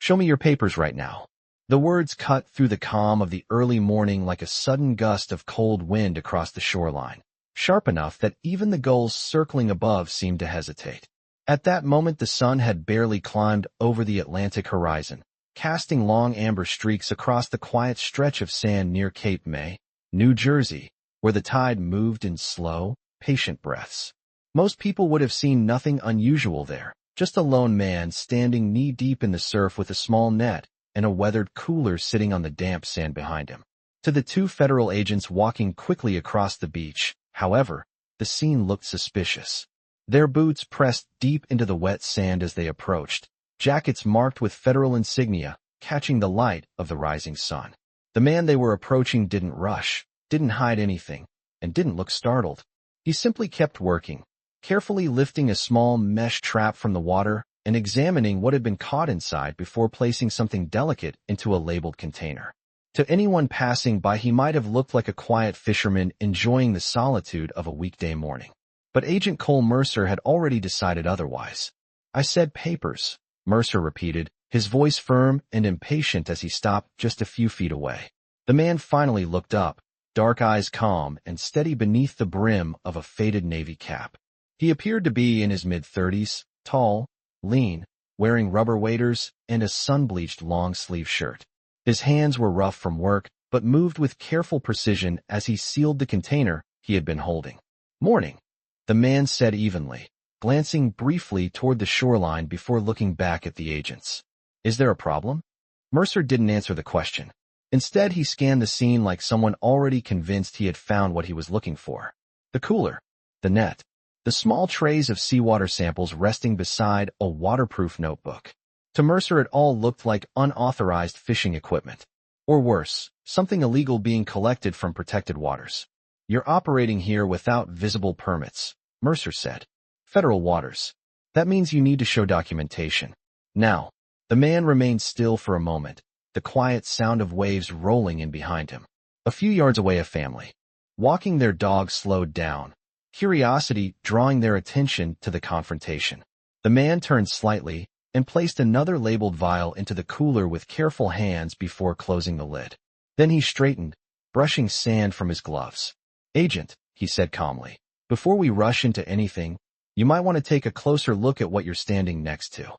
"Show me your papers right now." The words cut through the calm of the early morning like a sudden gust of cold wind across the shoreline, sharp enough that even the gulls circling above seemed to hesitate. At that moment the sun had barely climbed over the Atlantic horizon, casting long amber streaks across the quiet stretch of sand near Cape May, New Jersey, where the tide moved in slow, patient breaths. Most people would have seen nothing unusual there, just a lone man standing knee-deep in the surf with a small net and a weathered cooler sitting on the damp sand behind him. To the two federal agents walking quickly across the beach, however, the scene looked suspicious. Their boots pressed deep into the wet sand as they approached, jackets marked with federal insignia, catching the light of the rising sun. The man they were approaching didn't rush, didn't hide anything, and didn't look startled. He simply kept working, carefully lifting a small mesh trap from the water and examining what had been caught inside before placing something delicate into a labeled container. To anyone passing by he might have looked like a quiet fisherman enjoying the solitude of a weekday morning. But Agent Cole Mercer had already decided otherwise. "I said papers," Mercer repeated, his voice firm and impatient as he stopped just a few feet away. The man finally looked up, dark eyes calm and steady beneath the brim of a faded navy cap. He appeared to be in his mid-30s, tall, lean, wearing rubber waders and a sun-bleached long-sleeve shirt. His hands were rough from work, but moved with careful precision as he sealed the container he had been holding. "Morning," the man said evenly, glancing briefly toward the shoreline before looking back at the agents. "Is there a problem?" Mercer didn't answer the question. Instead, he scanned the scene like someone already convinced he had found what he was looking for. The cooler, the net, the small trays of seawater samples resting beside a waterproof notebook. To Mercer it all looked like unauthorized fishing equipment. Or worse, something illegal being collected from protected waters. "You're operating here without visible permits," Mercer said. "Federal waters. That means you need to show documentation. Now." The man remained still for a moment, the quiet sound of waves rolling in behind him. A few yards away a family, walking their dog, slowed down, curiosity drawing their attention to the confrontation. The man turned slightly and placed another labeled vial into the cooler with careful hands before closing the lid. Then he straightened, brushing sand from his gloves. "Agent," he said calmly, "before we rush into anything, you might want to take a closer look at what you're standing next to."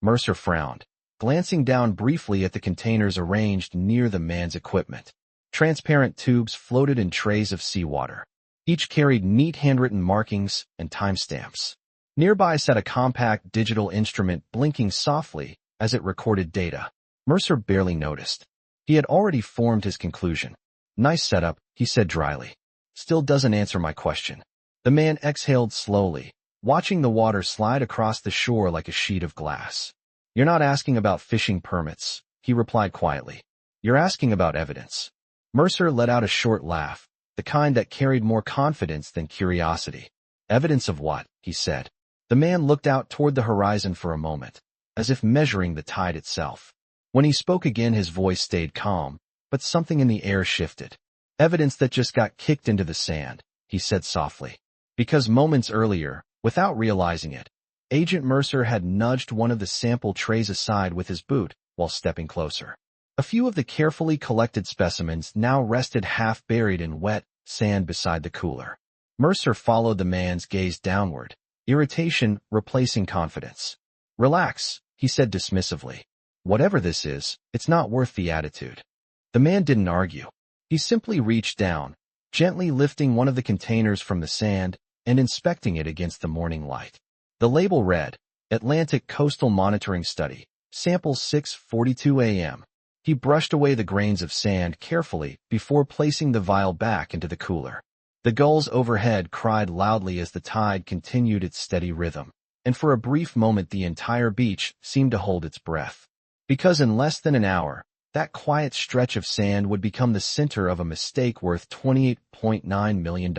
Mercer frowned, glancing down briefly at the containers arranged near the man's equipment. Transparent tubes floated in trays of seawater. Each carried neat handwritten markings and timestamps. Nearby sat a compact digital instrument blinking softly as it recorded data. Mercer barely noticed. He had already formed his conclusion. "Nice setup," he said dryly. "Still doesn't answer my question." The man exhaled slowly, watching the water slide across the shore like a sheet of glass. "You're not asking about fishing permits," he replied quietly. "You're asking about evidence." Mercer let out a short laugh, the kind that carried more confidence than curiosity. "Evidence of what?" he said. The man looked out toward the horizon for a moment, as if measuring the tide itself. When he spoke again his voice stayed calm, but something in the air shifted. "Evidence that just got kicked into the sand," he said softly. Because moments earlier, without realizing it, Agent Mercer had nudged one of the sample trays aside with his boot while stepping closer. A few of the carefully collected specimens now rested half buried in wet sand beside the cooler. Mercer followed the man's gaze downward, irritation replacing confidence. "Relax," he said dismissively. "Whatever this is, it's not worth the attitude." The man didn't argue. He simply reached down, gently lifting one of the containers from the sand and inspecting it against the morning light. The label read, "Atlantic Coastal Monitoring Study, Sample 6:42 a.m. He brushed away the grains of sand carefully before placing the vial back into the cooler. The gulls overhead cried loudly as the tide continued its steady rhythm, and for a brief moment the entire beach seemed to hold its breath. Because in less than an hour, that quiet stretch of sand would become the center of a mistake worth $28.9 million.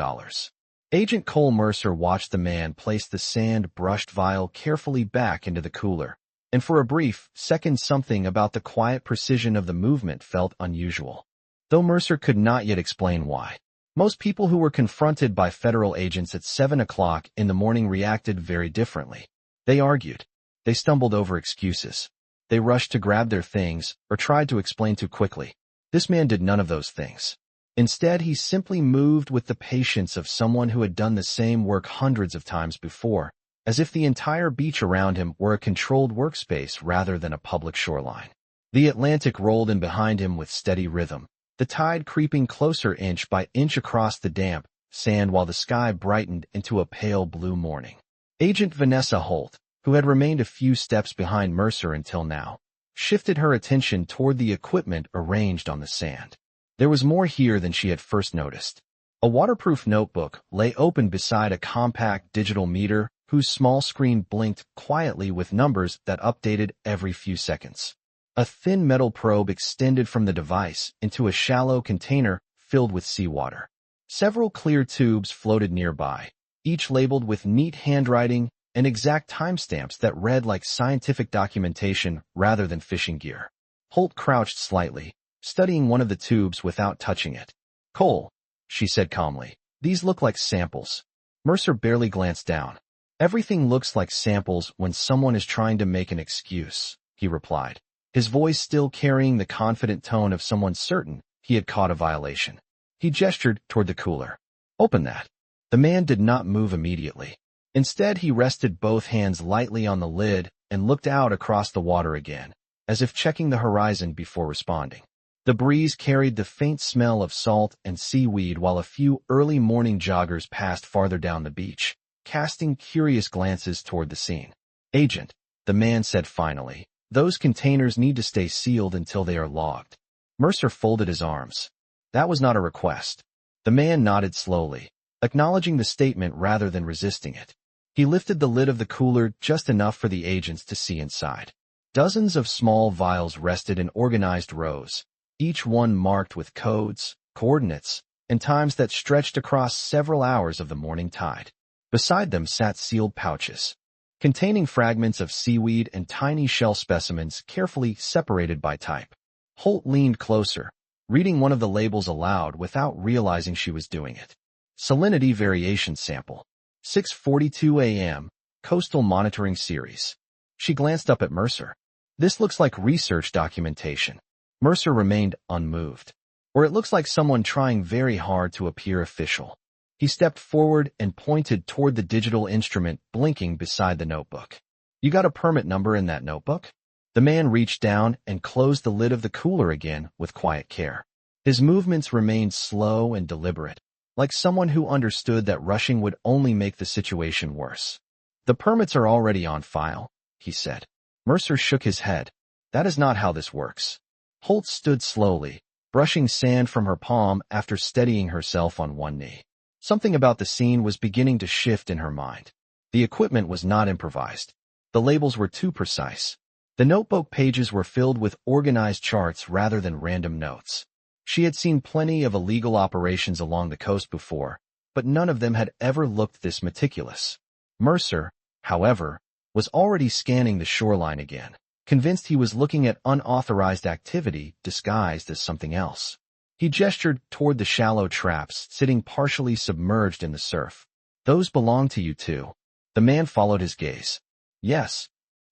Agent Cole Mercer watched the man place the sand-brushed vial carefully back into the cooler, and for a brief second something about the quiet precision of the movement felt unusual. Though Mercer could not yet explain why. Most people who were confronted by federal agents at 7 o'clock in the morning reacted very differently. They argued. They stumbled over excuses. They rushed to grab their things or tried to explain too quickly. This man did none of those things. Instead, he simply moved with the patience of someone who had done the same work hundreds of times before, as if the entire beach around him were a controlled workspace rather than a public shoreline. The Atlantic rolled in behind him with steady rhythm, the tide creeping closer inch by inch across the damp sand while the sky brightened into a pale blue morning. Agent Vanessa Holt, who had remained a few steps behind Mercer until now, shifted her attention toward the equipment arranged on the sand. There was more here than she had first noticed. A waterproof notebook lay open beside a compact digital meter whose small screen blinked quietly with numbers that updated every few seconds. A thin metal probe extended from the device into a shallow container filled with seawater. Several clear tubes floated nearby, each labeled with neat handwriting and exact timestamps that read like scientific documentation rather than fishing gear. Holt crouched slightly, studying one of the tubes without touching it. "Cole," she said calmly, "these look like samples." Mercer barely glanced down. "Everything looks like samples when someone is trying to make an excuse," he replied, his voice still carrying the confident tone of someone certain he had caught a violation. He gestured toward the cooler. "Open that." The man did not move immediately. Instead, he rested both hands lightly on the lid and looked out across the water again, as if checking the horizon before responding. The breeze carried the faint smell of salt and seaweed while a few early morning joggers passed farther down the beach, casting curious glances toward the scene. "Agent," the man said finally, "those containers need to stay sealed until they are logged." Mercer folded his arms. That was not a request. The man nodded slowly, acknowledging the statement rather than resisting it. He lifted the lid of the cooler just enough for the agents to see inside. Dozens of small vials rested in organized rows, each one marked with codes, coordinates, and times that stretched across several hours of the morning tide. Beside them sat sealed pouches, containing fragments of seaweed and tiny shell specimens carefully separated by type. Holt leaned closer, reading one of the labels aloud without realizing she was doing it. Salinity Variation Sample. 6:42 a.m. Coastal Monitoring Series. She glanced up at Mercer. "This looks like research documentation." Mercer remained unmoved. "Or it looks like someone trying very hard to appear official." He stepped forward and pointed toward the digital instrument blinking beside the notebook. "You got a permit number in that notebook?" The man reached down and closed the lid of the cooler again with quiet care. His movements remained slow and deliberate, like someone who understood that rushing would only make the situation worse. "The permits are already on file," he said. Mercer shook his head. "That is not how this works." Holt stood slowly, brushing sand from her palm after steadying herself on one knee. Something about the scene was beginning to shift in her mind. The equipment was not improvised. The labels were too precise. The notebook pages were filled with organized charts rather than random notes. She had seen plenty of illegal operations along the coast before, but none of them had ever looked this meticulous. Mercer, however, was already scanning the shoreline again, convinced he was looking at unauthorized activity disguised as something else. He gestured toward the shallow traps sitting partially submerged in the surf. "Those belong to you too." The man followed his gaze. "Yes."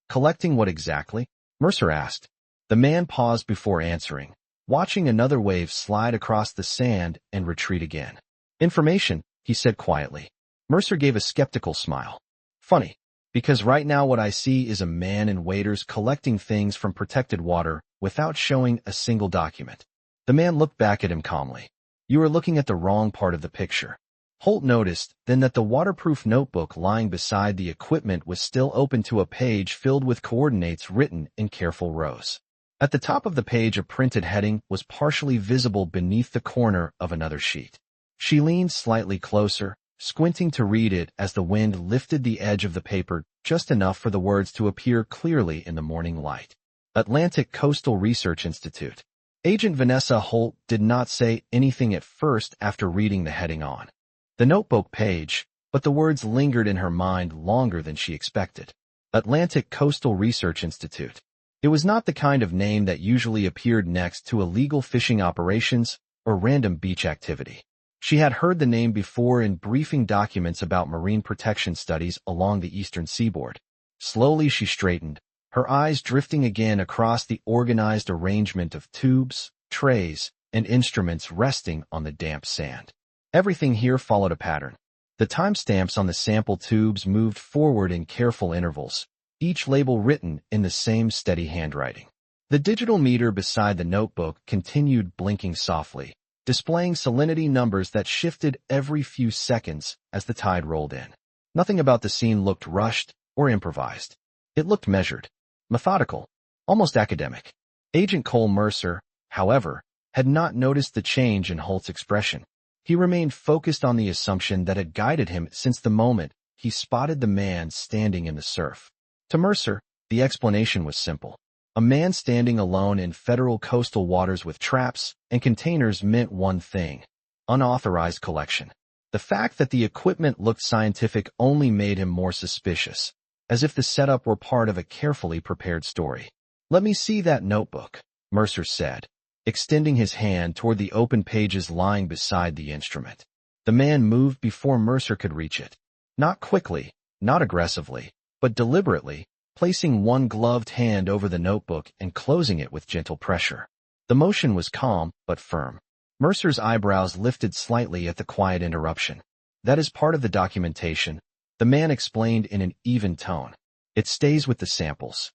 "Collecting what exactly?" Mercer asked. The man paused before answering, watching another wave slide across the sand and retreat again. "Information," he said quietly. Mercer gave a skeptical smile. "Funny, because right now what I see is a man and waiters collecting things from protected water without showing a single document." The man looked back at him calmly. "You are looking at the wrong part of the picture." Holt noticed then that the waterproof notebook lying beside the equipment was still open to a page filled with coordinates written in careful rows. At the top of the page, a printed heading was partially visible beneath the corner of another sheet. She leaned slightly closer, squinting to read it as the wind lifted the edge of the paper just enough for the words to appear clearly in the morning light. Atlantic Coastal Research Institute. Agent Vanessa Holt did not say anything at first after reading the heading on the notebook page, but the words lingered in her mind longer than she expected. Atlantic Coastal Research Institute. It was not the kind of name that usually appeared next to illegal fishing operations or random beach activity. She had heard the name before in briefing documents about marine protection studies along the eastern seaboard. Slowly she straightened, her eyes drifting again across the organized arrangement of tubes, trays, and instruments resting on the damp sand. Everything here followed a pattern. The timestamps on the sample tubes moved forward in careful intervals, each label written in the same steady handwriting. The digital meter beside the notebook continued blinking softly, displaying salinity numbers that shifted every few seconds as the tide rolled in. Nothing about the scene looked rushed or improvised. It looked measured, methodical, almost academic. Agent Cole Mercer, however, had not noticed the change in Holt's expression. He remained focused on the assumption that had guided him since the moment he spotted the man standing in the surf. To Mercer, the explanation was simple. A man standing alone in federal coastal waters with traps and containers meant one thing: unauthorized collection. The fact that the equipment looked scientific only made him more suspicious, as if the setup were part of a carefully prepared story. "Let me see that notebook," Mercer said, extending his hand toward the open pages lying beside the instrument. The man moved before Mercer could reach it. Not quickly, not aggressively, but deliberately, placing one gloved hand over the notebook and closing it with gentle pressure. The motion was calm but firm. Mercer's eyebrows lifted slightly at the quiet interruption. "That is part of the documentation," the man explained in an even tone. "It stays with the samples."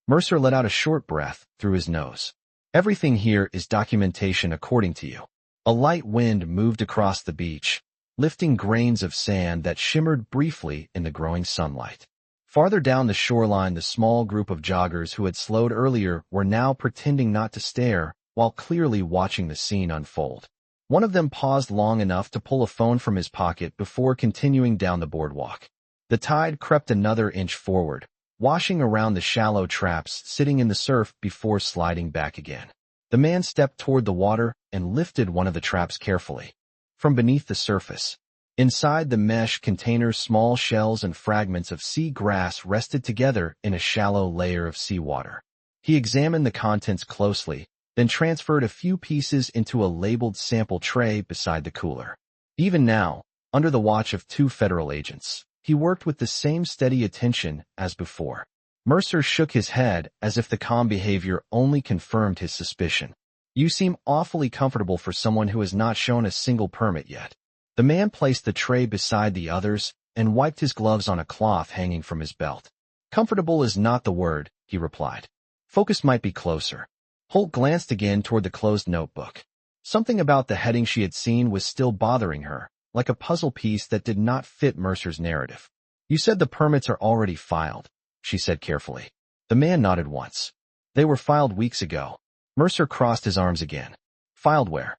Mercer let out a short breath through his nose. "Everything here is documentation according to you." A light wind moved across the beach, lifting grains of sand that shimmered briefly in the growing sunlight. Farther down the shoreline, the small group of joggers who had slowed earlier were now pretending not to stare while clearly watching the scene unfold. One of them paused long enough to pull a phone from his pocket before continuing down the boardwalk. The tide crept another inch forward, washing around the shallow traps sitting in the surf before sliding back again. The man stepped toward the water and lifted one of the traps carefully. From beneath the surface, inside the mesh containers, small shells and fragments of sea grass rested together in a shallow layer of seawater. He examined the contents closely, then transferred a few pieces into a labeled sample tray beside the cooler. Even now, under the watch of 2 federal agents, he worked with the same steady attention as before. Mercer shook his head as if the calm behavior only confirmed his suspicion. "You seem awfully comfortable for someone who has not shown a single permit yet." The man placed the tray beside the others and wiped his gloves on a cloth hanging from his belt. "Comfortable is not the word," he replied. "Focus might be closer." Holt glanced again toward the closed notebook. Something about the heading she had seen was still bothering her, like a puzzle piece that did not fit Mercer's narrative. "You said the permits are already filed," she said carefully. The man nodded once. "They were filed weeks ago." Mercer crossed his arms again. "Filed where?"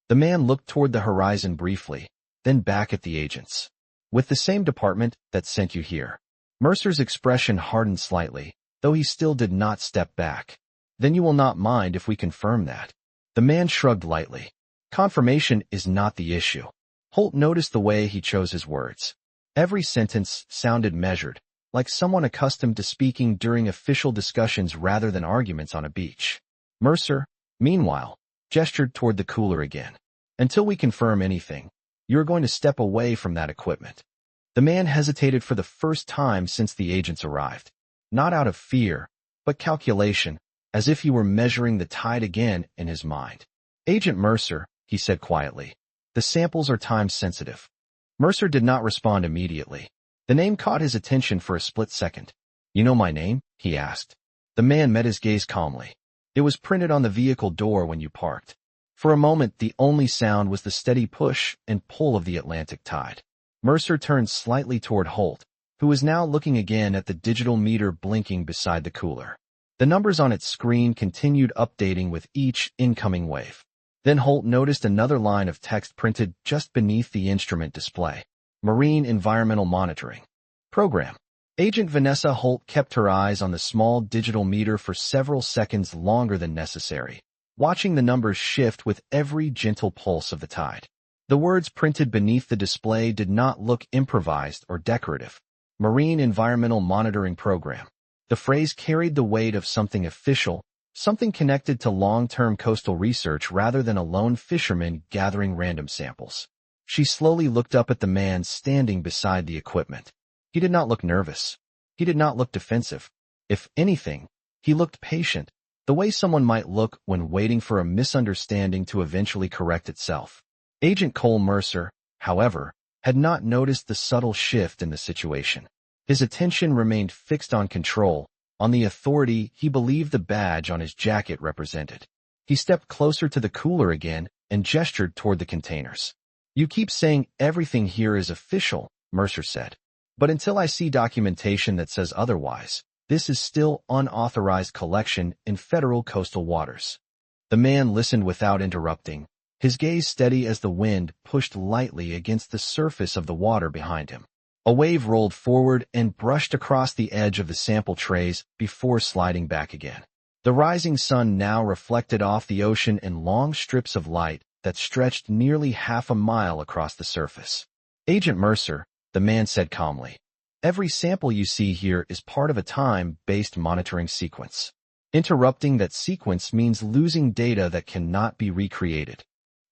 The man looked toward the horizon briefly, then back at the agents. "With the same department that sent you here." Mercer's expression hardened slightly, though he still did not step back. "Then you will not mind if we confirm that." The man shrugged lightly. "Confirmation is not the issue." Holt noticed the way he chose his words. Every sentence sounded measured, like someone accustomed to speaking during official discussions rather than arguments on a beach. Mercer, meanwhile, gestured toward the cooler again. "Until we confirm anything, you're going to step away from that equipment." The man hesitated for the first time since the agents arrived. Not out of fear, but calculation, as if he were measuring the tide again in his mind. "Agent Mercer," he said quietly, "the samples are time-sensitive." Mercer did not respond immediately. The name caught his attention for a split second. "You know my name?" he asked. The man met his gaze calmly. "It was printed on the vehicle door when you parked." For a moment, the only sound was the steady push and pull of the Atlantic tide. Mercer turned slightly toward Holt, who was now looking again at the digital meter blinking beside the cooler. The numbers on its screen continued updating with each incoming wave. Then Holt noticed another line of text printed just beneath the instrument display. "Marine Environmental Monitoring Program." Agent Vanessa Holt kept her eyes on the small digital meter for several seconds longer than necessary, watching the numbers shift with every gentle pulse of the tide. The words printed beneath the display did not look improvised or decorative. Marine Environmental Monitoring Program. The phrase carried the weight of something official, something connected to long-term coastal research rather than a lone fisherman gathering random samples. She slowly looked up at the man standing beside the equipment. He did not look nervous. He did not look defensive. If anything, he looked patient, the way someone might look when waiting for a misunderstanding to eventually correct itself. Agent Cole Mercer, however, had not noticed the subtle shift in the situation. His attention remained fixed on control, on the authority he believed the badge on his jacket represented. He stepped closer to the cooler again and gestured toward the containers. "You keep saying everything here is official," Mercer said. "But until I see documentation that says otherwise, this is still unauthorized collection in federal coastal waters." The man listened without interrupting, his gaze steady as the wind pushed lightly against the surface of the water behind him. A wave rolled forward and brushed across the edge of the sample trays before sliding back again. The rising sun now reflected off the ocean in long strips of light that stretched nearly half a mile across the surface. "Agent Mercer," the man said calmly, "every sample you see here is part of a time-based monitoring sequence. Interrupting that sequence means losing data that cannot be recreated."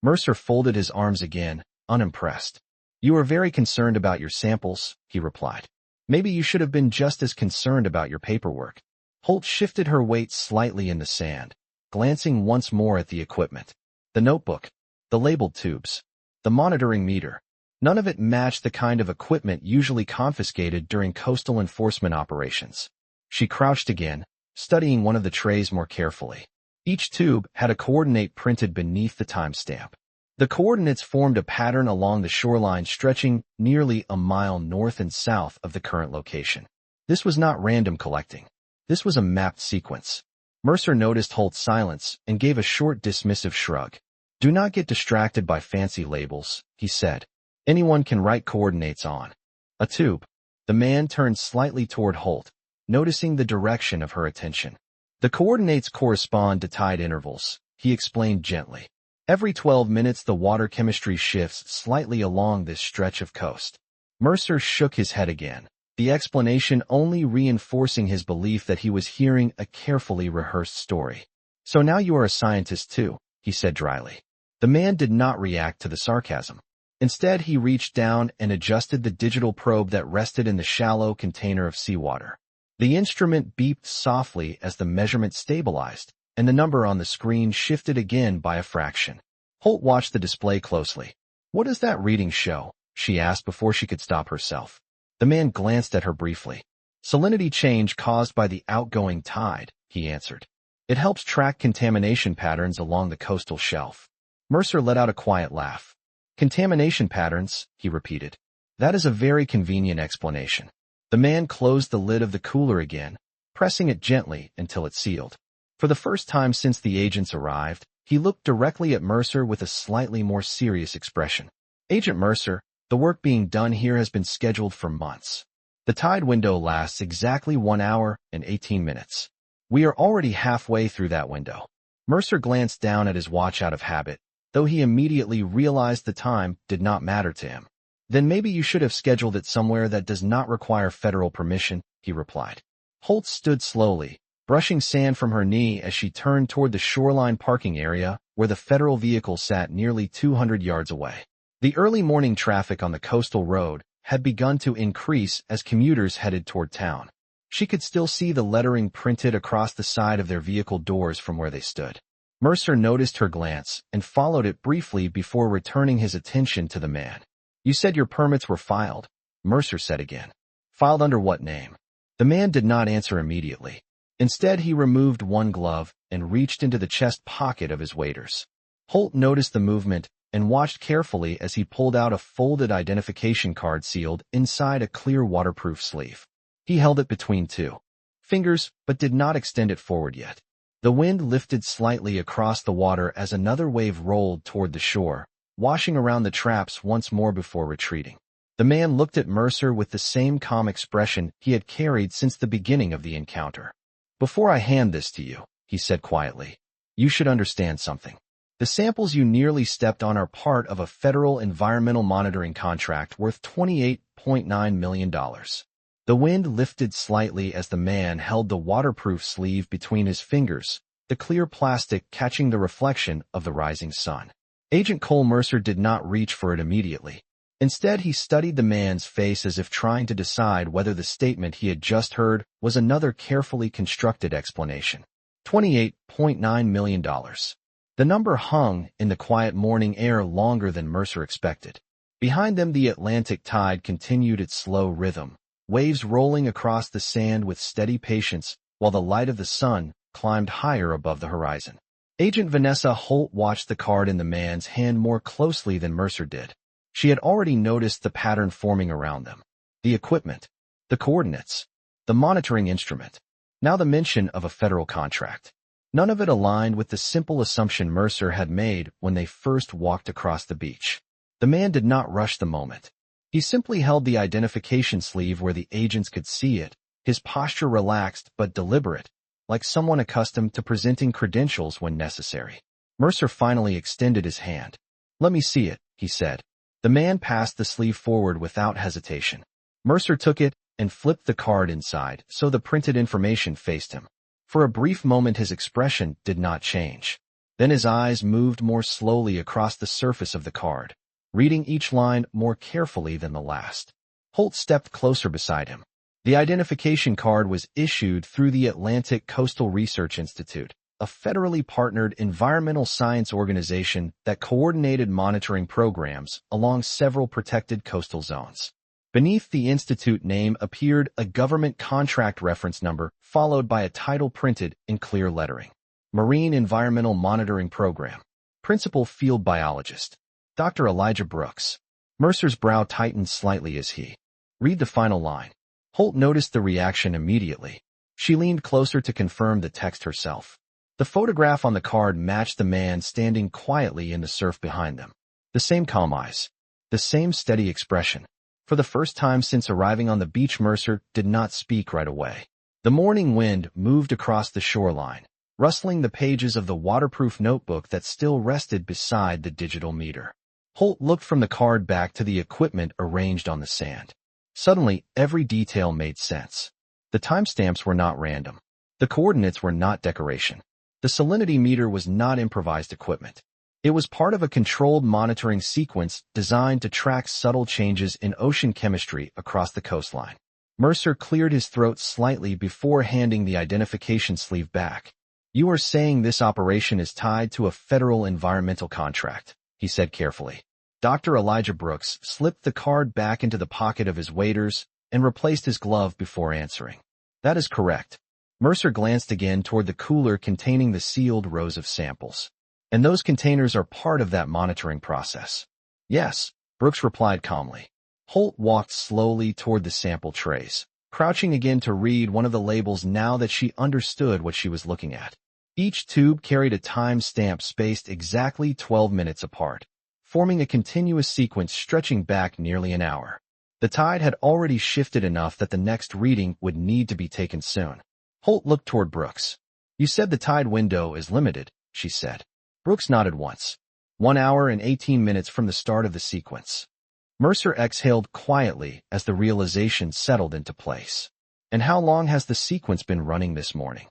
Mercer folded his arms again, unimpressed. "You are very concerned about your samples," he replied. "Maybe you should have been just as concerned about your paperwork." Holt shifted her weight slightly in the sand, glancing once more at the equipment. The notebook, the labeled tubes, the monitoring meter. None of it matched the kind of equipment usually confiscated during coastal enforcement operations. She crouched again, studying one of the trays more carefully. Each tube had a coordinate printed beneath the timestamp. The coordinates formed a pattern along the shoreline stretching nearly a mile north and south of the current location. This was not random collecting. This was a mapped sequence. Mercer noticed Holt's silence and gave a short dismissive shrug. "Do not get distracted by fancy labels," he said. "Anyone can write coordinates on a tube." The man turned slightly toward Holt, noticing the direction of her attention. "The coordinates correspond to tide intervals," he explained gently. "Every 12 minutes the water chemistry shifts slightly along this stretch of coast." Mercer shook his head again, the explanation only reinforcing his belief that he was hearing a carefully rehearsed story. "So now you are a scientist too," he said dryly. The man did not react to the sarcasm. Instead, he reached down and adjusted the digital probe that rested in the shallow container of seawater. The instrument beeped softly as the measurement stabilized, and the number on the screen shifted again by a fraction. Holt watched the display closely. "What does that reading show?" she asked before she could stop herself. The man glanced at her briefly. "Salinity change caused by the outgoing tide," he answered. "It helps track contamination patterns along the coastal shelf." Mercer let out a quiet laugh. "Contamination patterns," he repeated. "That is a very convenient explanation." The man closed the lid of the cooler again, pressing it gently until it sealed. For the first time since the agents arrived, he looked directly at Mercer with a slightly more serious expression. "Agent Mercer, the work being done here has been scheduled for months. The tide window lasts exactly 1 hour and 18 minutes. We are already halfway through that window." Mercer glanced down at his watch out of habit, though he immediately realized the time did not matter to him. "Then maybe you should have scheduled it somewhere that does not require federal permission," he replied. Holt stood slowly, brushing sand from her knee as she turned toward the shoreline parking area where the federal vehicle sat nearly 200 yards away. The early morning traffic on the coastal road had begun to increase as commuters headed toward town. She could still see the lettering printed across the side of their vehicle doors from where they stood. Mercer noticed her glance and followed it briefly before returning his attention to the man. "You said your permits were filed," Mercer said again. "Filed under what name?" The man did not answer immediately. Instead, he removed one glove and reached into the chest pocket of his waders. Holt noticed the movement and watched carefully as he pulled out a folded identification card sealed inside a clear waterproof sleeve. He held it between two fingers, but did not extend it forward yet. The wind lifted slightly across the water as another wave rolled toward the shore, washing around the traps once more before retreating. The man looked at Mercer with the same calm expression he had carried since the beginning of the encounter. "Before I hand this to you," he said quietly, "you should understand something. The samples you nearly stepped on are part of a federal environmental monitoring contract worth $28.9 million. The wind lifted slightly as the man held the waterproof sleeve between his fingers, the clear plastic catching the reflection of the rising sun. Agent Cole Mercer did not reach for it immediately. Instead, he studied the man's face as if trying to decide whether the statement he had just heard was another carefully constructed explanation. $28.9 million. The number hung in the quiet morning air longer than Mercer expected. Behind them, the Atlantic tide continued its slow rhythm, waves rolling across the sand with steady patience, while the light of the sun climbed higher above the horizon. Agent Vanessa Holt watched the card in the man's hand more closely than Mercer did. She had already noticed the pattern forming around them. The equipment, the coordinates, the monitoring instrument. Now the mention of a federal contract. None of it aligned with the simple assumption Mercer had made when they first walked across the beach. The man did not rush the moment. He simply held the identification sleeve where the agents could see it, his posture relaxed but deliberate, like someone accustomed to presenting credentials when necessary. Mercer finally extended his hand. "Let me see it," he said. The man passed the sleeve forward without hesitation. Mercer took it and flipped the card inside so the printed information faced him. For a brief moment his expression did not change. Then his eyes moved more slowly across the surface of the card, reading each line more carefully than the last. Holt stepped closer beside him. The identification card was issued through the Atlantic Coastal Research Institute, a federally partnered environmental science organization that coordinated monitoring programs along several protected coastal zones. Beneath the institute name appeared a government contract reference number, followed by a title printed in clear lettering. Marine Environmental Monitoring Program. Principal Field Biologist. Dr. Elijah Brooks. Mercer's brow tightened slightly as he read the final line. Holt noticed the reaction immediately. She leaned closer to confirm the text herself. The photograph on the card matched the man standing quietly in the surf behind them. The same calm eyes. The same steady expression. For the first time since arriving on the beach, Mercer did not speak right away. The morning wind moved across the shoreline, rustling the pages of the waterproof notebook that still rested beside the digital meter. Holt looked from the card back to the equipment arranged on the sand. Suddenly, every detail made sense. The timestamps were not random. The coordinates were not decoration. The salinity meter was not improvised equipment. It was part of a controlled monitoring sequence designed to track subtle changes in ocean chemistry across the coastline. Mercer cleared his throat slightly before handing the identification sleeve back. "You are saying this operation is tied to a federal environmental contract," he said carefully. Dr. Elijah Brooks slipped the card back into the pocket of his waders and replaced his glove before answering. "That is correct." Mercer glanced again toward the cooler containing the sealed rows of samples. "And those containers are part of that monitoring process." "Yes," Brooks replied calmly. Holt walked slowly toward the sample trays, crouching again to read one of the labels now that she understood what she was looking at. Each tube carried a time stamp spaced exactly 12 minutes apart, forming a continuous sequence stretching back nearly an hour. The tide had already shifted enough that the next reading would need to be taken soon. Holt looked toward Brooks. "You said the tide window is limited," she said. Brooks nodded once. 1 hour and 18 minutes from the start of the sequence. Mercer exhaled quietly as the realization settled into place. "And how long has the sequence been running this morning?"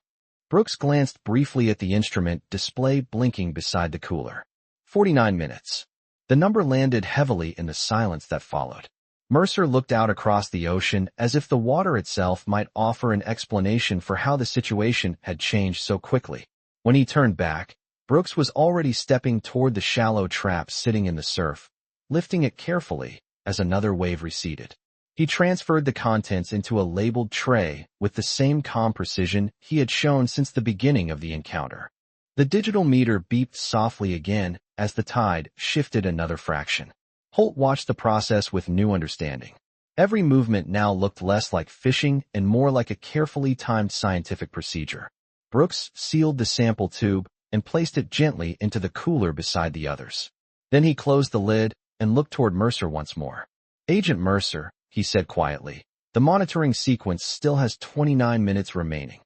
Brooks glanced briefly at the instrument display blinking beside the cooler. 49 minutes. The number landed heavily in the silence that followed. Mercer looked out across the ocean as if the water itself might offer an explanation for how the situation had changed so quickly. When he turned back, Brooks was already stepping toward the shallow trap sitting in the surf, lifting it carefully as another wave receded. He transferred the contents into a labeled tray with the same calm precision he had shown since the beginning of the encounter. The digital meter beeped softly again as the tide shifted another fraction. Holt watched the process with new understanding. Every movement now looked less like fishing and more like a carefully timed scientific procedure. Brooks sealed the sample tube and placed it gently into the cooler beside the others. Then he closed the lid and looked toward Mercer once more. "Agent Mercer," he said quietly, "the monitoring sequence still has 29 minutes remaining."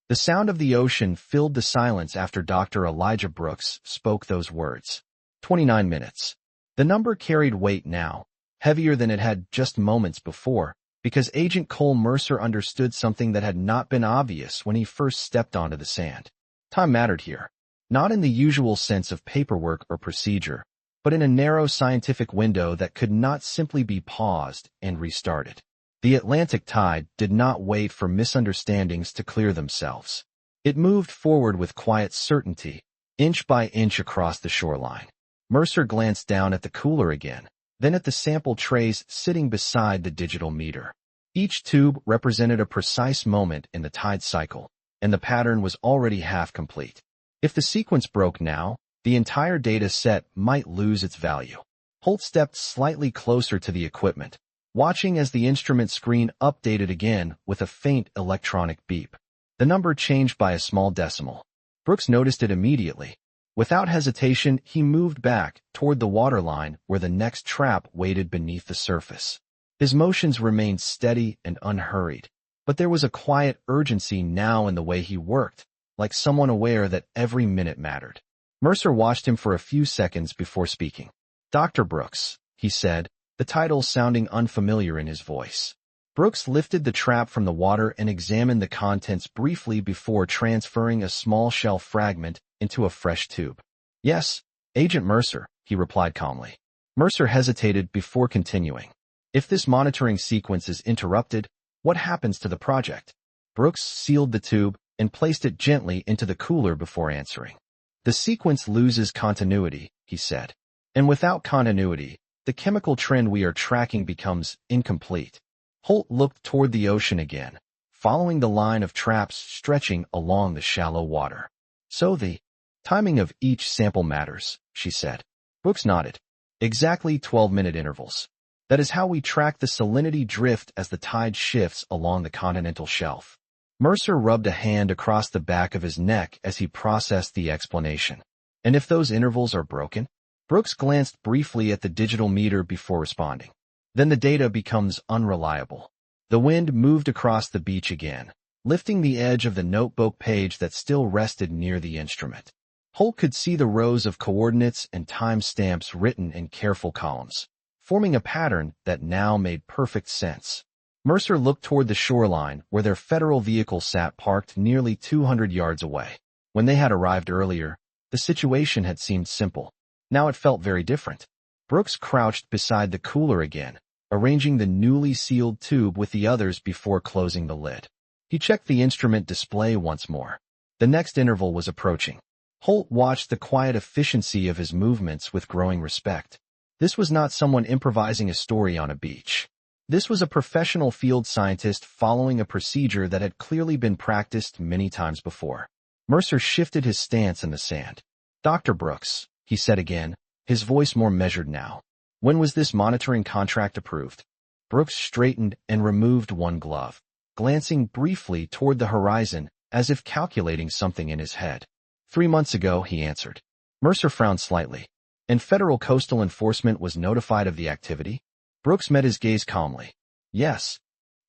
The sound of the ocean filled the silence after Dr. Elijah Brooks spoke those words. 29 minutes. The number carried weight now, heavier than it had just moments before, because Agent Cole Mercer understood something that had not been obvious when he first stepped onto the sand. Time mattered here. Not in the usual sense of paperwork or procedure, but in a narrow scientific window that could not simply be paused and restarted. The Atlantic tide did not wait for misunderstandings to clear themselves. It moved forward with quiet certainty, inch by inch across the shoreline. Mercer glanced down at the cooler again, then at the sample trays sitting beside the digital meter. Each tube represented a precise moment in the tide cycle, and the pattern was already half complete. If the sequence broke now, the entire data set might lose its value. Holt stepped slightly closer to the equipment, watching as the instrument screen updated again with a faint electronic beep. The number changed by a small decimal. Brooks noticed it immediately. Without hesitation, he moved back toward the waterline where the next trap waited beneath the surface. His motions remained steady and unhurried, but there was a quiet urgency now in the way he worked, like someone aware that every minute mattered. Mercer watched him for a few seconds before speaking. "Dr. Brooks," he said, the title sounding unfamiliar in his voice. Brooks lifted the trap from the water and examined the contents briefly before transferring a small shell fragment into a fresh tube. "Yes, Agent Mercer," he replied calmly. Mercer hesitated before continuing. "If this monitoring sequence is interrupted, what happens to the project?" Brooks sealed the tube and placed it gently into the cooler before answering. "The sequence loses continuity," he said. "And without continuity, the chemical trend we are tracking becomes incomplete." Holt looked toward the ocean again, following the line of traps stretching along the shallow water. "So the timing of each sample matters," she said. Brooks nodded. "Exactly 12-minute intervals. That is how we track the salinity drift as the tide shifts along the continental shelf." Mercer rubbed a hand across the back of his neck as he processed the explanation. "And if those intervals are broken?" Brooks glanced briefly at the digital meter before responding. "Then the data becomes unreliable." The wind moved across the beach again, lifting the edge of the notebook page that still rested near the instrument. Holt could see the rows of coordinates and time stamps written in careful columns, forming a pattern that now made perfect sense. Mercer looked toward the shoreline where their federal vehicle sat parked nearly 200 yards away. When they had arrived earlier, the situation had seemed simple. Now it felt very different. Brooks crouched beside the cooler again, arranging the newly sealed tube with the others before closing the lid. He checked the instrument display once more. The next interval was approaching. Holt watched the quiet efficiency of his movements with growing respect. This was not someone improvising a story on a beach. This was a professional field scientist following a procedure that had clearly been practiced many times before. Mercer shifted his stance in the sand. "Dr. Brooks," he said again, his voice more measured now. "When was this monitoring contract approved?" Brooks straightened and removed one glove, glancing briefly toward the horizon as if calculating something in his head. 3 months ago," he answered. Mercer frowned slightly. "And federal coastal enforcement was notified of the activity?" Brooks met his gaze calmly. "Yes."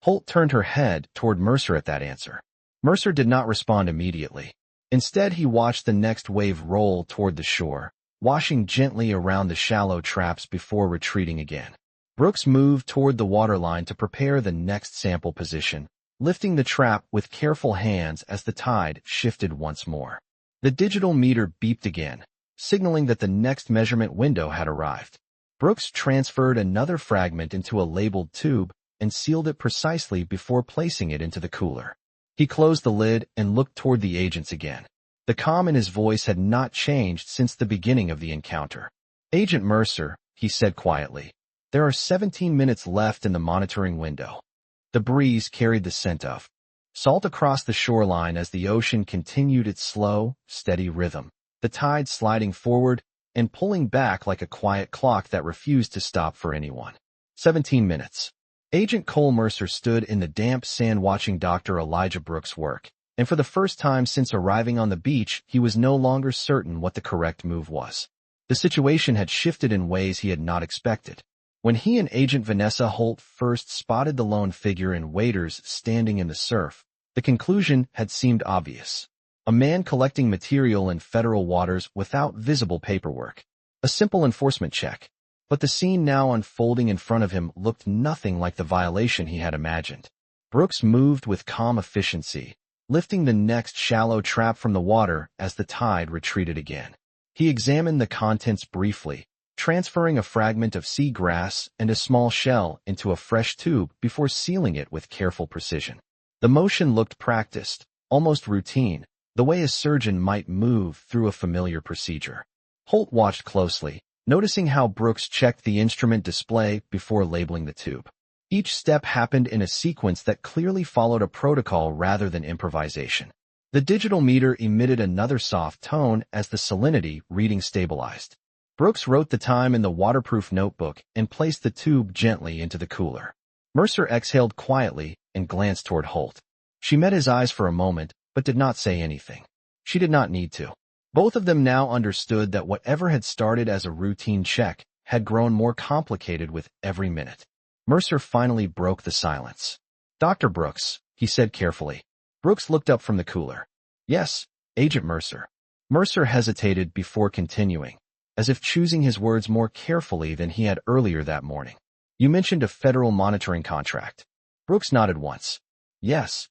Holt turned her head toward Mercer at that answer. Mercer did not respond immediately. Instead, he watched the next wave roll toward the shore, washing gently around the shallow traps before retreating again. Brooks moved toward the waterline to prepare the next sample position, lifting the trap with careful hands as the tide shifted once more. The digital meter beeped again, signaling that the next measurement window had arrived. Brooks transferred another fragment into a labeled tube and sealed it precisely before placing it into the cooler. He closed the lid and looked toward the agents again. The calm in his voice had not changed since the beginning of the encounter. "Agent Mercer," he said quietly, "there are 17 minutes left in the monitoring window." The breeze carried the scent of salt across the shoreline as the ocean continued its slow, steady rhythm, the tide sliding forward and pulling back like a quiet clock that refused to stop for anyone. 17 minutes. Agent Cole Mercer stood in the damp sand watching Dr. Elijah Brooks work, and for the first time since arriving on the beach, he was no longer certain what the correct move was. The situation had shifted in ways he had not expected. When he and Agent Vanessa Holt first spotted the lone figure in waders standing in the surf, the conclusion had seemed obvious. A man collecting material in federal waters without visible paperwork. A simple enforcement check. But the scene now unfolding in front of him looked nothing like the violation he had imagined. Brooks moved with calm efficiency, lifting the next shallow trap from the water as the tide retreated again. He examined the contents briefly, transferring a fragment of sea grass and a small shell into a fresh tube before sealing it with careful precision. The motion looked practiced, almost routine, the way a surgeon might move through a familiar procedure. Holt watched closely, noticing how Brooks checked the instrument display before labeling the tube. Each step happened in a sequence that clearly followed a protocol rather than improvisation. The digital meter emitted another soft tone as the salinity reading stabilized. Brooks wrote the time in the waterproof notebook and placed the tube gently into the cooler. Mercer exhaled quietly and glanced toward Holt. She met his eyes for a moment, but did not say anything. She did not need to. Both of them now understood that whatever had started as a routine check had grown more complicated with every minute. Mercer finally broke the silence. "Dr. Brooks," he said carefully. Brooks looked up from the cooler. "Yes, Agent Mercer." Mercer hesitated before continuing, as if choosing his words more carefully than he had earlier that morning. "You mentioned a federal monitoring contract." Brooks nodded once. "Yes."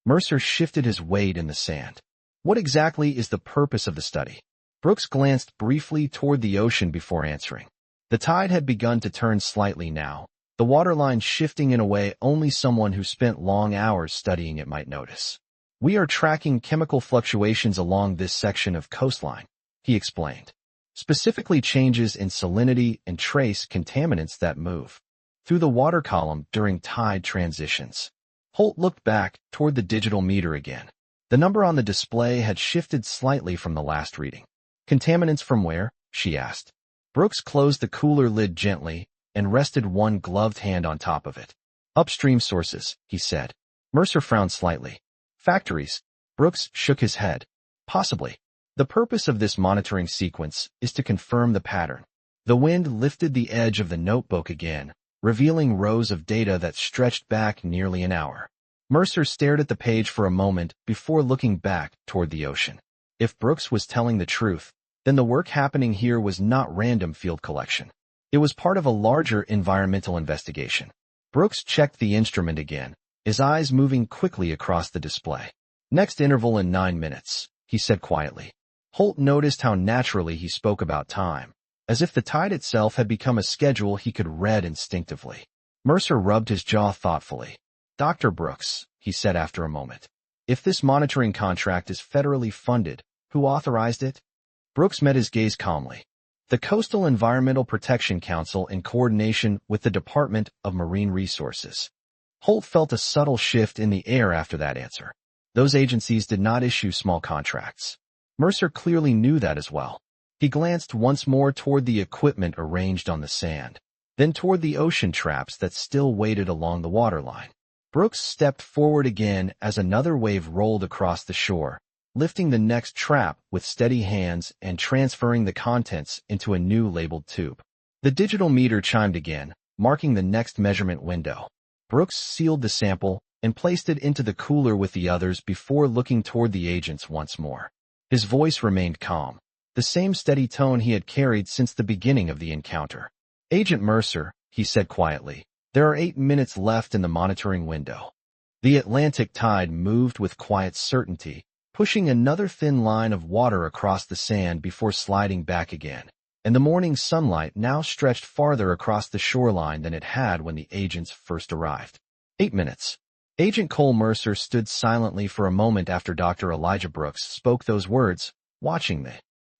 Mercer shifted his weight in the sand. "What exactly is the purpose of the study?" Brooks glanced briefly toward the ocean before answering. The tide had begun to turn slightly now, the waterline shifting in a way only someone who spent long hours studying it might notice. "We are tracking chemical fluctuations along this section of coastline," he explained. "Specifically changes in salinity and trace contaminants that move through the water column during tide transitions." Holt looked back toward the digital meter again. The number on the display had shifted slightly from the last reading. "Contaminants from where?" she asked. Brooks closed the cooler lid gently and rested one gloved hand on top of it. "Upstream sources," he said. Mercer frowned slightly. "Factories." Brooks shook his head. "Possibly. The purpose of this monitoring sequence is to confirm the pattern." The wind lifted the edge of the notebook again, revealing rows of data that stretched back nearly an hour. Mercer stared at the page for a moment before looking back toward the ocean. If Brooks was telling the truth, then the work happening here was not random field collection. It was part of a larger environmental investigation. Brooks checked the instrument again, his eyes moving quickly across the display. "Next interval in 9 minutes," he said quietly. Holt noticed how naturally he spoke about time, as if the tide itself had become a schedule he could read instinctively. Mercer rubbed his jaw thoughtfully. "Dr. Brooks," he said after a moment, "if this monitoring contract is federally funded, who authorized it?" Brooks met his gaze calmly. "The Coastal Environmental Protection Council in coordination with the Department of Marine Resources." Holt felt a subtle shift in the air after that answer. Those agencies did not issue small contracts. Mercer clearly knew that as well. He glanced once more toward the equipment arranged on the sand, then toward the ocean traps that still waited along the waterline. Brooks stepped forward again as another wave rolled across the shore, lifting the next trap with steady hands and transferring the contents into a new labeled tube. The digital meter chimed again, marking the next measurement window. Brooks sealed the sample and placed it into the cooler with the others before looking toward the agents once more. His voice remained calm, the same steady tone he had carried since the beginning of the encounter. "Agent Mercer," he said quietly, "there are 8 minutes left in the monitoring window." The Atlantic tide moved with quiet certainty, pushing another thin line of water across the sand before sliding back again, and the morning sunlight now stretched farther across the shoreline than it had when the agents first arrived. 8 minutes. Agent Cole Mercer stood silently for a moment after Dr. Elijah Brooks spoke those words, watching the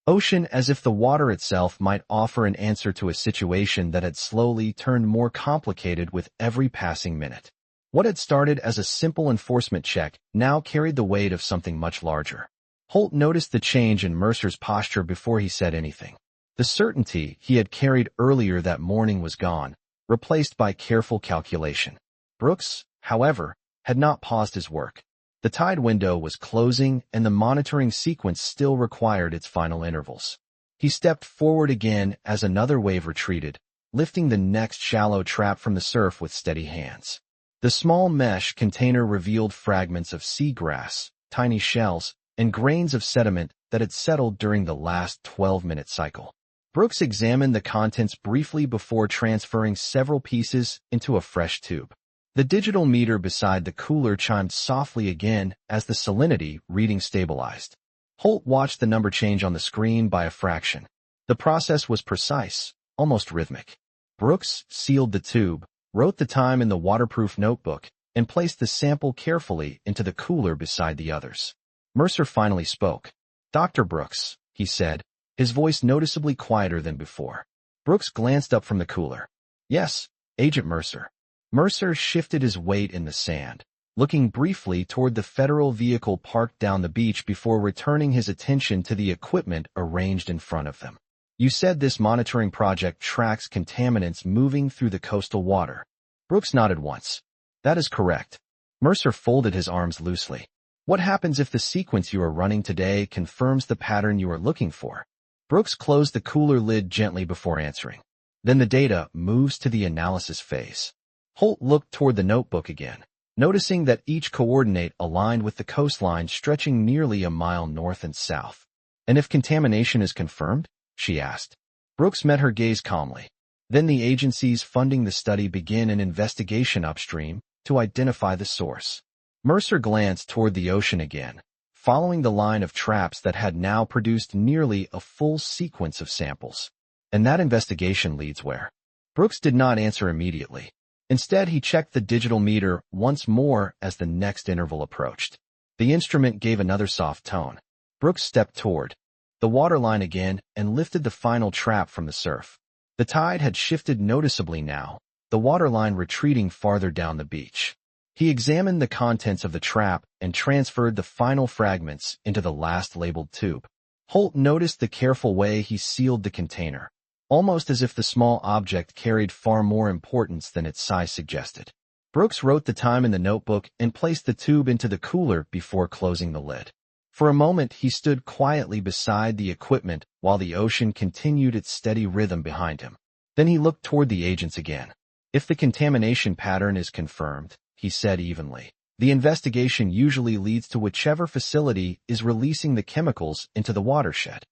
ocean as if the water itself might offer an answer to a situation that had slowly turned more complicated with every passing minute. What had started as a simple enforcement check now carried the weight of something much larger. Holt noticed the change in Mercer's posture before he said anything. The certainty he had carried earlier that morning was gone, replaced by careful calculation. Brooks, however, had not paused his work. The tide window was closing and the monitoring sequence still required its final intervals. He stepped forward again as another wave retreated, lifting the next shallow trap from the surf with steady hands. The small mesh container revealed fragments of seagrass, tiny shells, and grains of sediment that had settled during the last 12-minute cycle. Brooks examined the contents briefly before transferring several pieces into a fresh tube. The digital meter beside the cooler chimed softly again as the salinity reading stabilized. Holt watched the number change on the screen by a fraction. The process was precise, almost rhythmic. Brooks sealed the tube, wrote the time in the waterproof notebook, and placed the sample carefully into the cooler beside the others. Mercer finally spoke. "Dr. Brooks," he said, his voice noticeably quieter than before. Brooks glanced up from the cooler. "Yes, Agent Mercer." Mercer shifted his weight in the sand, looking briefly toward the federal vehicle parked down the beach before returning his attention to the equipment arranged in front of them. "You said this monitoring project tracks contaminants moving through the coastal water." Brooks nodded once. "That is correct." Mercer folded his arms loosely. "What happens if the sequence you are running today confirms the pattern you are looking for?" Brooks closed the cooler lid gently before answering. "Then the data moves to the analysis phase." Holt looked toward the notebook again, noticing that each coordinate aligned with the coastline stretching nearly a mile north and south. "And if contamination is confirmed?" she asked. Brooks met her gaze calmly. "Then the agencies funding the study begin an investigation upstream to identify the source." Mercer glanced toward the ocean again, following the line of traps that had now produced nearly a full sequence of samples. "And that investigation leads where?" Brooks did not answer immediately. Instead, he checked the digital meter once more as the next interval approached. The instrument gave another soft tone. Brooks stepped toward the waterline again and lifted the final trap from the surf. The tide had shifted noticeably now, the waterline retreating farther down the beach. He examined the contents of the trap and transferred the final fragments into the last labeled tube. Holt noticed the careful way he sealed the container, almost as if the small object carried far more importance than its size suggested. Brooks wrote the time in the notebook and placed the tube into the cooler before closing the lid. For a moment, he stood quietly beside the equipment while the ocean continued its steady rhythm behind him. Then he looked toward the agents again. "If the contamination pattern is confirmed," he said evenly, "the investigation usually leads to whichever facility is releasing the chemicals into the watershed."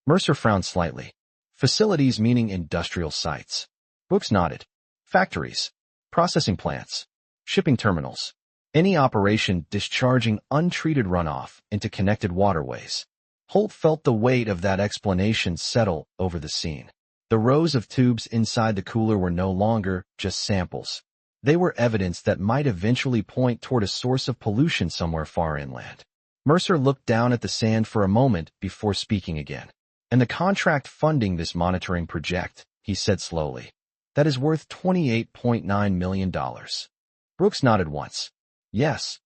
Mercer frowned slightly. "Facilities meaning industrial sites." Brooks nodded. "Factories, processing plants, shipping terminals. Any operation discharging untreated runoff into connected waterways." Holt felt the weight of that explanation settle over the scene. The rows of tubes inside the cooler were no longer just samples. They were evidence that might eventually point toward a source of pollution somewhere far inland. Mercer looked down at the sand for a moment before speaking again. "And the contract funding this monitoring project," he said slowly, "that is worth $28.9 million. Brooks nodded once. "Yes."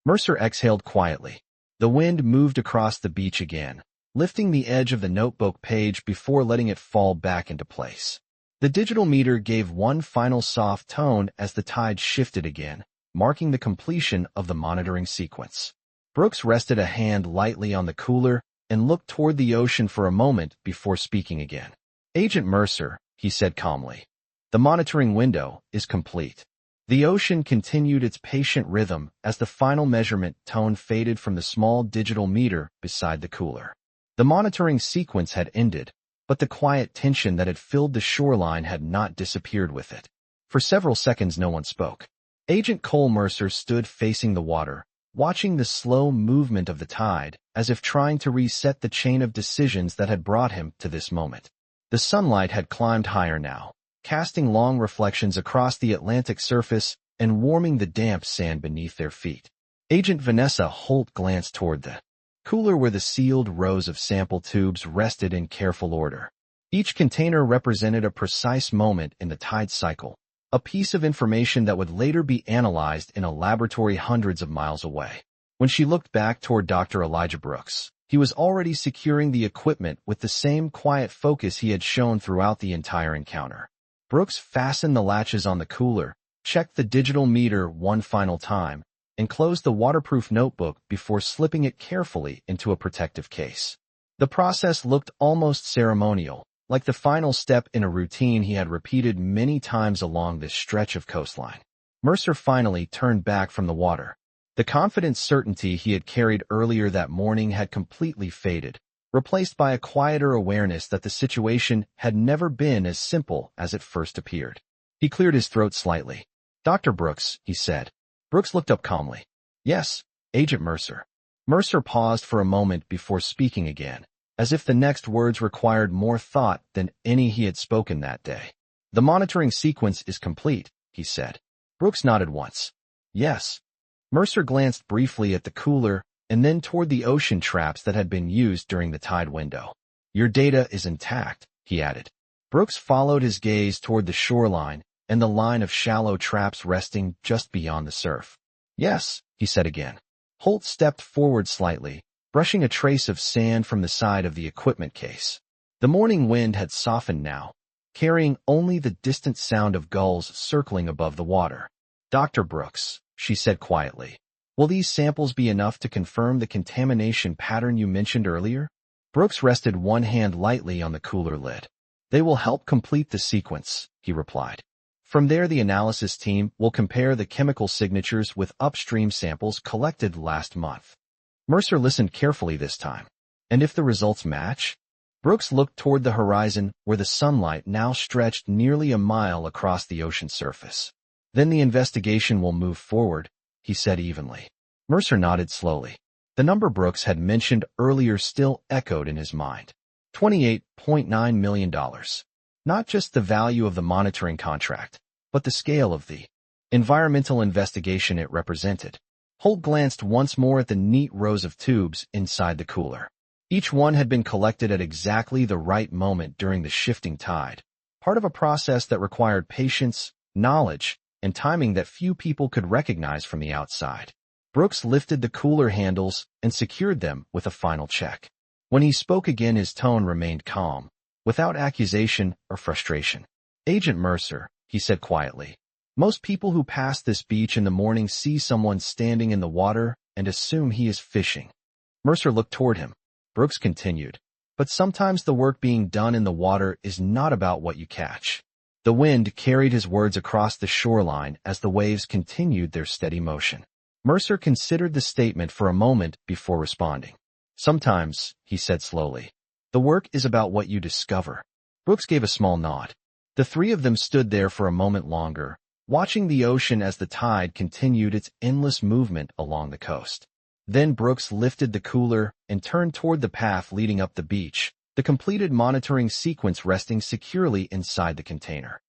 Mercer exhaled quietly. The wind moved across the beach again, lifting the edge of the notebook page before letting it fall back into place. The digital meter gave one final soft tone as the tide shifted again, marking the completion of the monitoring sequence. Brooks rested a hand lightly on the cooler and looked toward the ocean for a moment before speaking again. "Agent Mercer," he said calmly, "the monitoring window is complete." The ocean continued its patient rhythm as the final measurement tone faded from the small digital meter beside the cooler. The monitoring sequence had ended, but the quiet tension that had filled the shoreline had not disappeared with it. For several seconds no one spoke. Agent Cole Mercer stood facing the water, watching the slow movement of the tide, as if trying to reset the chain of decisions that had brought him to this moment. The sunlight had climbed higher now, casting long reflections across the Atlantic surface and warming the damp sand beneath their feet. Agent Vanessa Holt glanced toward the cooler where the sealed rows of sample tubes rested in careful order. Each container represented a precise moment in the tide cycle, a piece of information that would later be analyzed in a laboratory hundreds of miles away. When she looked back toward Dr. Elijah Brooks, he was already securing the equipment with the same quiet focus he had shown throughout the entire encounter. Brooks fastened the latches on the cooler, checked the digital meter one final time, and closed the waterproof notebook before slipping it carefully into a protective case. The process looked almost ceremonial, like the final step in a routine he had repeated many times along this stretch of coastline. Mercer finally turned back from the water. The confident certainty he had carried earlier that morning had completely faded, replaced by a quieter awareness that the situation had never been as simple as it first appeared. He cleared his throat slightly. "Dr. Brooks," he said. Brooks looked up calmly. "Yes, Agent Mercer." Mercer paused for a moment before speaking again, as if the next words required more thought than any he had spoken that day. "The monitoring sequence is complete," he said. Brooks nodded once. "Yes." Mercer glanced briefly at the cooler and then toward the ocean traps that had been used during the tide window. "Your data is intact," he added. Brooks followed his gaze toward the shoreline and the line of shallow traps resting just beyond the surf. "Yes," he said again. Holt stepped forward slightly, brushing a trace of sand from the side of the equipment case. The morning wind had softened now, carrying only the distant sound of gulls circling above the water. "Dr. Brooks," she said quietly, "will these samples be enough to confirm the contamination pattern you mentioned earlier?" Brooks rested one hand lightly on the cooler lid. "They will help complete the sequence," he replied. "From there, the analysis team will compare the chemical signatures with upstream samples collected last month." Mercer listened carefully this time. "And if the results match?" Brooks looked toward the horizon where the sunlight now stretched nearly a mile across the ocean surface. "Then the investigation will move forward," he said evenly. Mercer nodded slowly. The number Brooks had mentioned earlier still echoed in his mind. $28.9 million. Not just the value of the monitoring contract, but the scale of the environmental investigation it represented. Holt glanced once more at the neat rows of tubes inside the cooler. Each one had been collected at exactly the right moment during the shifting tide, part of a process that required patience, knowledge, and timing that few people could recognize from the outside. Brooks lifted the cooler handles and secured them with a final check. When he spoke again, his tone remained calm, without accusation or frustration. "Agent Mercer," he said quietly, "most people who pass this beach in the morning see someone standing in the water and assume he is fishing." Mercer looked toward him. Brooks continued, "But sometimes the work being done in the water is not about what you catch." The wind carried his words across the shoreline as the waves continued their steady motion. Mercer considered the statement for a moment before responding. "Sometimes," he said slowly, "the work is about what you discover." Brooks gave a small nod. The three of them stood there for a moment longer, watching the ocean as the tide continued its endless movement along the coast. Then Brooks lifted the cooler and turned toward the path leading up the beach, the completed monitoring sequence resting securely inside the container.